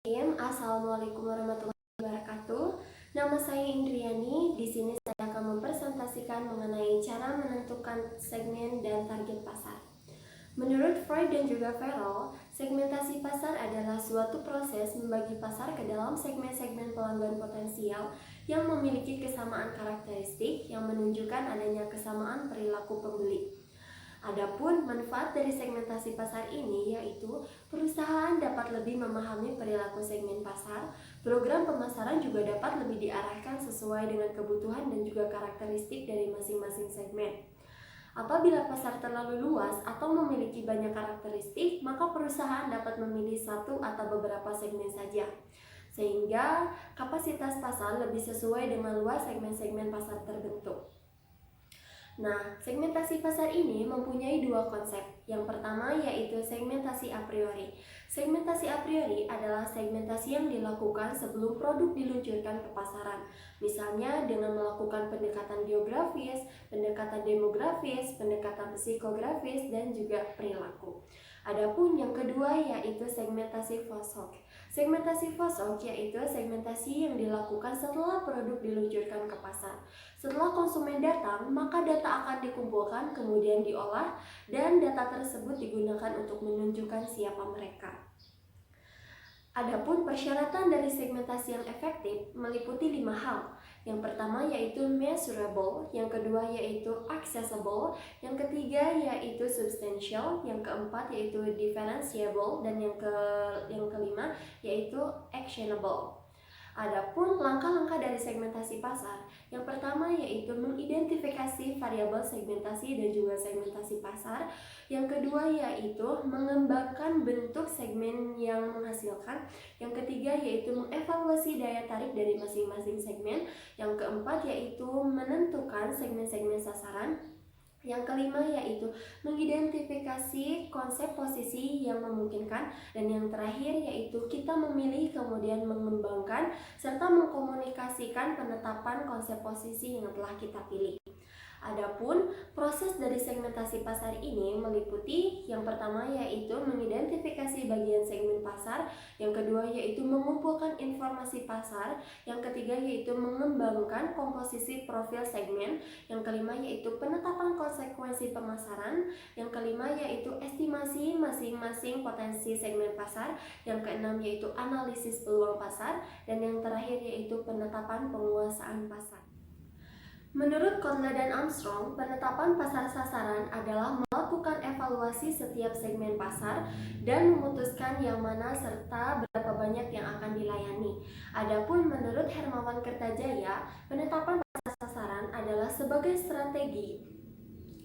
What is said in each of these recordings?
Assalamualaikum warahmatullahi wabarakatuh. Nama saya Indriani. Di sini saya akan mempresentasikan mengenai cara menentukan segmen dan target pasar. Menurut Freud dan juga Farrell, segmentasi pasar adalah suatu proses membagi pasar ke dalam segmen-segmen pelanggan potensial yang memiliki kesamaan karakteristik yang menunjukkan adanya kesamaan perilaku pembeli. Adapun manfaat dari segmentasi pasar ini yaitu perusahaan dapat lebih memahami perilaku segmen pasar, program pemasaran juga dapat lebih diarahkan sesuai dengan kebutuhan dan juga karakteristik dari masing-masing segmen. Apabila pasar terlalu luas atau memiliki banyak karakteristik, maka perusahaan dapat memilih satu atau beberapa segmen saja, sehingga kapasitas pasar lebih sesuai dengan luas segmen-segmen pasar terbentuk. Nah, segmentasi pasar ini mempunyai dua konsep. Yang pertama yaitu segmentasi a priori. Segmentasi a priori adalah segmentasi yang dilakukan sebelum produk diluncurkan ke pasaran. Misalnya dengan melakukan pendekatan geografis, pendekatan demografis, pendekatan psikografis, dan juga perilaku. Adapun yang kedua yaitu segmentasi post hoc. Segmentasi post hoc yaitu segmentasi yang dilakukan setelah produk diluncurkan ke pasar. Setelah konsumen datang, maka data akan dikumpulkan, kemudian diolah, dan data tersebut digunakan untuk menunjukkan siapa mereka. Adapun persyaratan dari segmentasi yang efektif meliputi 5 hal. Yang pertama yaitu measurable, yang kedua yaitu accessible, yang ketiga yaitu substantial, yang keempat yaitu differentiable, dan yang kelima yaitu actionable. Adapun langkah-langkah dari segmentasi pasar, yang pertama yaitu mengidentifikasi variabel segmentasi dan juga segmentasi pasar. Yang kedua yaitu mengembangkan bentuk segmen yang menghasilkan. Yang ketiga yaitu mengevaluasi daya tarik dari masing-masing segmen. Yang keempat yaitu menentukan segmen-segmen sasaran. Yang kelima yaitu mengidentifikasi konsep posisi yang memungkinkan. Dan yang terakhir yaitu kita memilih kemudian mengembangkan serta mengkomunikasikan penetapan konsep posisi yang telah kita pilih. Adapun proses dari segmentasi pasar ini meliputi yang pertama yaitu mengidentifikasi bagian segmen pasar, yang kedua yaitu mengumpulkan informasi pasar, yang ketiga yaitu mengembangkan komposisi profil segmen, yang kelima yaitu penetapan konsekuensi pemasaran, yang kelima yaitu estimasi masing-masing potensi segmen pasar, yang keenam yaitu analisis peluang pasar, dan yang terakhir yaitu penetapan penguasaan pasar. Menurut Kotler dan Armstrong, penetapan pasar sasaran adalah melakukan evaluasi setiap segmen pasar dan memutuskan yang mana serta berapa banyak yang akan dilayani. Adapun menurut Hermawan Kertajaya, penetapan pasar sasaran adalah sebagai strategi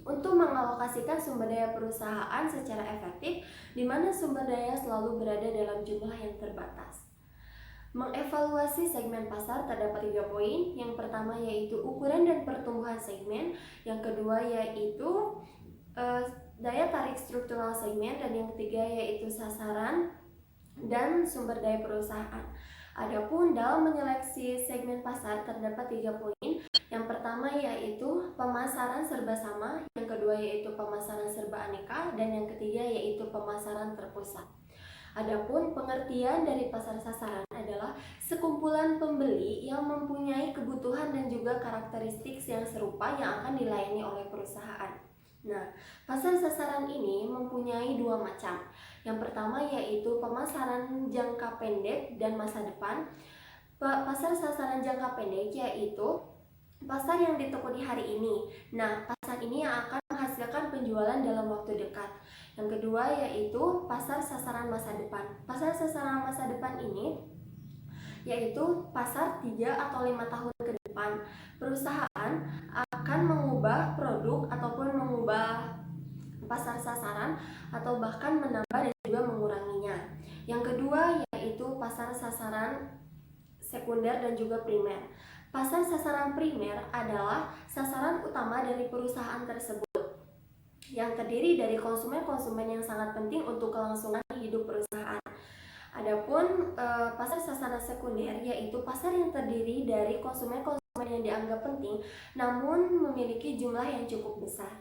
untuk mengalokasikan sumber daya perusahaan secara efektif, di mana sumber daya selalu berada dalam jumlah yang terbatas. Mengevaluasi segmen pasar terdapat 3 poin. Yang pertama yaitu ukuran dan pertumbuhan segmen, yang kedua yaitu daya tarik struktural segmen, dan yang ketiga yaitu sasaran dan sumber daya perusahaan. Adapun dalam menyeleksi segmen pasar terdapat 3 poin. Yang pertama yaitu pemasaran serba sama, yang kedua yaitu pemasaran serba aneka, dan yang ketiga yaitu pemasaran terpusat. Adapun pengertian dari pasar sasaran adalah sekumpulan pembeli yang mempunyai kebutuhan dan juga karakteristik yang serupa yang akan dilayani oleh perusahaan. Nah, pasar sasaran ini mempunyai 2 macam. Yang pertama yaitu pemasaran jangka pendek dan masa depan. Pasar sasaran jangka pendek yaitu pasar yang ditekuni hari ini. Nah, pasar ini yang akan menghasilkan penjualan dalam waktu dekat. Yang kedua yaitu pasar sasaran masa depan. Pasar sasaran masa depan ini yaitu pasar 3 atau 5 tahun ke depan. Perusahaan akan mengubah produk ataupun mengubah pasar sasaran atau bahkan menambah dan juga menguranginya. Yang kedua yaitu pasar sasaran sekunder dan juga primer. Pasar sasaran primer adalah sasaran utama dari perusahaan tersebut yang terdiri dari konsumen-konsumen yang sangat penting untuk kelangsungan hidup perusahaan. Adapun pasar sasaran sekunder yaitu pasar yang terdiri dari konsumen-konsumen yang dianggap penting namun memiliki jumlah yang cukup besar.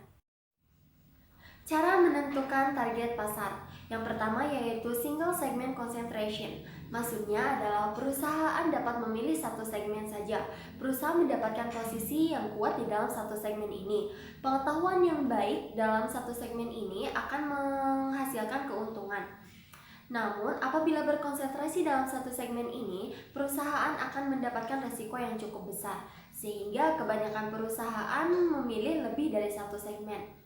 Cara menentukan target pasar. Yang pertama yaitu single segment concentration. Maksudnya adalah perusahaan dapat memilih satu segmen saja. Perusahaan mendapatkan posisi yang kuat di dalam satu segmen ini. Pengetahuan yang baik dalam satu segmen ini akan menghasilkan keuntungan. Namun, apabila berkonsentrasi dalam satu segmen ini, perusahaan akan mendapatkan risiko yang cukup besar, sehingga kebanyakan perusahaan memilih lebih dari satu segmen.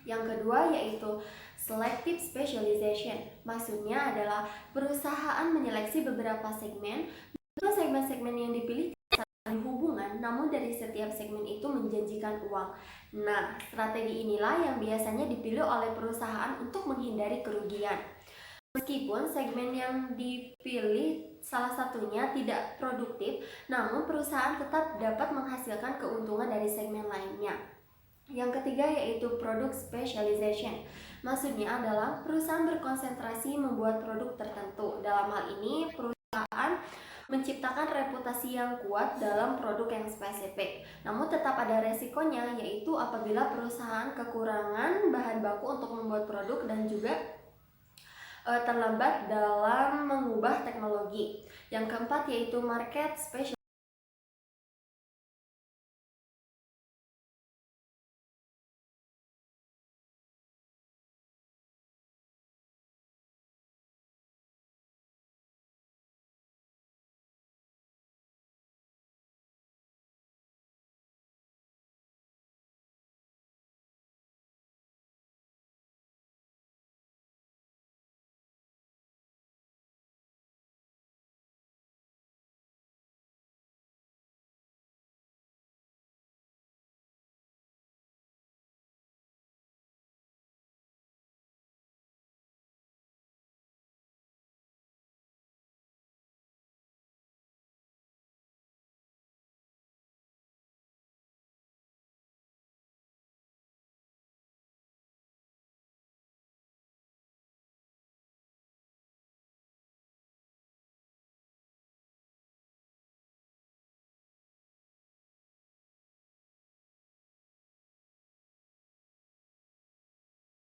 Yang kedua yaitu selective specialization. Maksudnya adalah perusahaan menyeleksi beberapa segmen. Segmen-segmen yang dipilih tidak saling hubungan, namun dari setiap segmen itu menjanjikan uang. Nah, strategi inilah yang biasanya dipilih oleh perusahaan untuk menghindari kerugian. Meskipun segmen yang dipilih salah satunya tidak produktif, namun perusahaan tetap dapat menghasilkan keuntungan dari segmen lainnya. Yang ketiga yaitu product specialization. Maksudnya adalah perusahaan berkonsentrasi membuat produk tertentu. Dalam hal ini, perusahaan menciptakan reputasi yang kuat dalam produk yang spesifik. Namun tetap ada resikonya, yaitu apabila perusahaan kekurangan bahan baku untuk membuat produk dan juga terlambat dalam mengubah teknologi. Yang keempat yaitu market specialization.